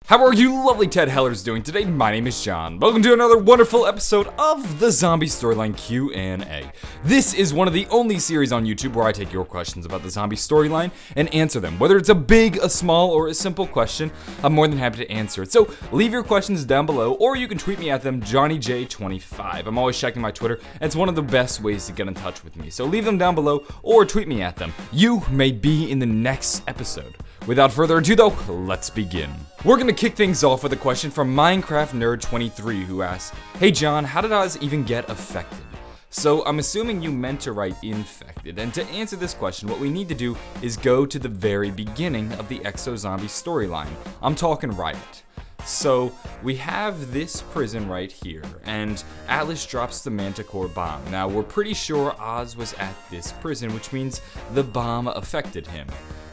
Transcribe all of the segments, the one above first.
How are you lovely Ted Hellers doing today? My name is John. Welcome to another wonderful episode of the Zombie Storyline Q&A. This is one of the only series on YouTube where I take your questions about the zombie storyline and answer them. Whether it's a big, a small, or a simple question, I'm more than happy to answer it. So leave your questions down below, or you can tweet me at them, JohnnyJ25. I'm always checking my Twitter, and it's one of the best ways to get in touch with me. So leave them down below, or tweet me at them. You may be in the next episode. Without further ado though, let's begin. We're gonna kick things off with a question from Minecraft Nerd 23 who asks, "Hey John, how did Oz even get affected?" So I'm assuming you meant to write infected, and to answer this question, what we need to do is go to the very beginning of the Exo-Zombie storyline. I'm talking Riot. So we have this prison right here, and Atlas drops the Manticore bomb. Now we're pretty sure Oz was at this prison, which means the bomb affected him.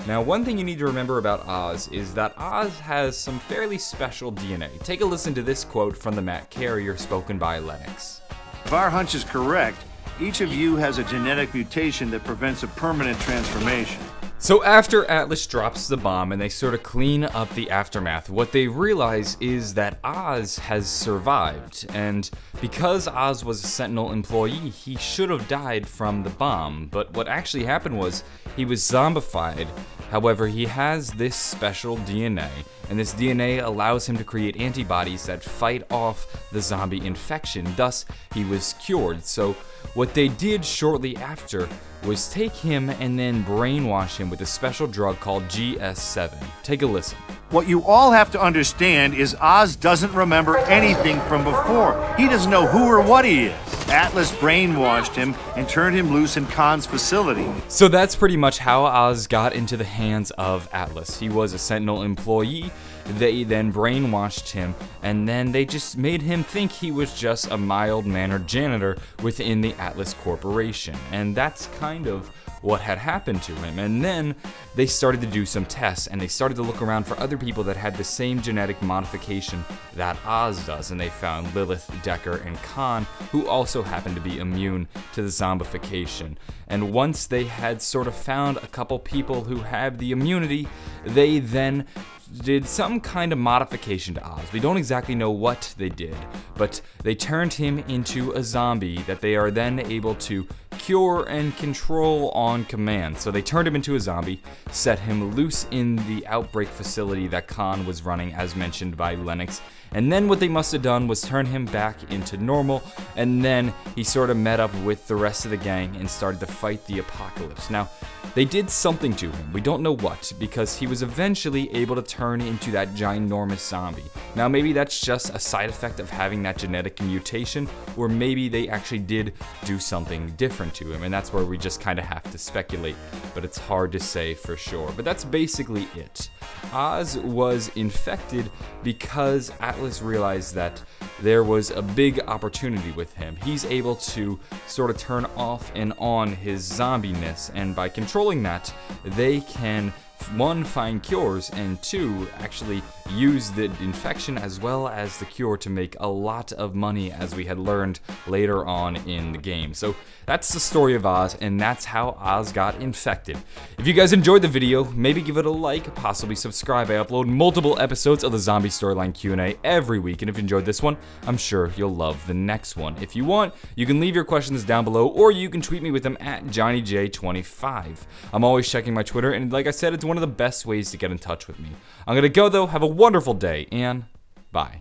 Now, one thing you need to remember about Oz is that Oz has some fairly special DNA. Take a listen to this quote from the Matt Carrier spoken by Lennox. If our hunch is correct, each of you has a genetic mutation that prevents a permanent transformation. So after Atlas drops the bomb and they sort of clean up the aftermath, what they realize is that Oz has survived. And because Oz was a Sentinel employee, he should have died from the bomb. But what actually happened was he was zombified. However, he has this special DNA, and this DNA allows him to create antibodies that fight off the zombie infection. Thus, he was cured. So what they did shortly after was take him and then brainwash him with a special drug called GS7. Take a listen. What you all have to understand is Oz doesn't remember anything from before. He doesn't know who or what he is. Atlas brainwashed him and turned him loose in Khan's facility. So that's pretty much how Oz got into the hands of Atlas. He was a Sentinel employee. They then brainwashed him, and then they just made him think he was just a mild-mannered janitor within the Atlas Corporation. And that's kind of what had happened to him. And then they started to do some tests, and they started to look around for other people that had the same genetic modification that Oz does, and they found Lilith, Decker, and Khan, who also happened to be immune to the zombification. And once they had sort of found a couple people who had the immunity, they then did some kind of modification to Oz. We don't exactly know what they did, but they turned him into a zombie that they are then able to cure and control on command. So they turned him into a zombie, set him loose in the Outbreak facility that Khan was running, as mentioned by Lennox, and then what they must have done was turn him back into normal, and then he sort of met up with the rest of the gang and started to fight the apocalypse. Now, they did something to him. We don't know what, because he was eventually able to turn into that ginormous zombie. Now, maybe that's just a side effect of having that genetic mutation, or maybe they actually did do something different to him, and that's where we just kind of have to speculate, but it's hard to say for sure. But that's basically it. Oz was infected because Atlas realized that there was a big opportunity with him. He's able to sort of turn off and on his zombiness, and by controlling that, they can, one, find cures, and two, actually use the infection as well as the cure to make a lot of money, as we had learned later on in the game. So that's the story of Oz, and that's how Oz got infected. If you guys enjoyed the video, maybe give it a like, possibly subscribe. I upload multiple episodes of the Zombie Storyline Q&A every week, and if you enjoyed this one, I'm sure you'll love the next one. If you want, you can leave your questions down below, or you can tweet me with them at JohnnyJ25. I'm always checking my Twitter, and like I said, it's one of the best ways to get in touch with me. I'm gonna go though, have a wonderful day, and bye.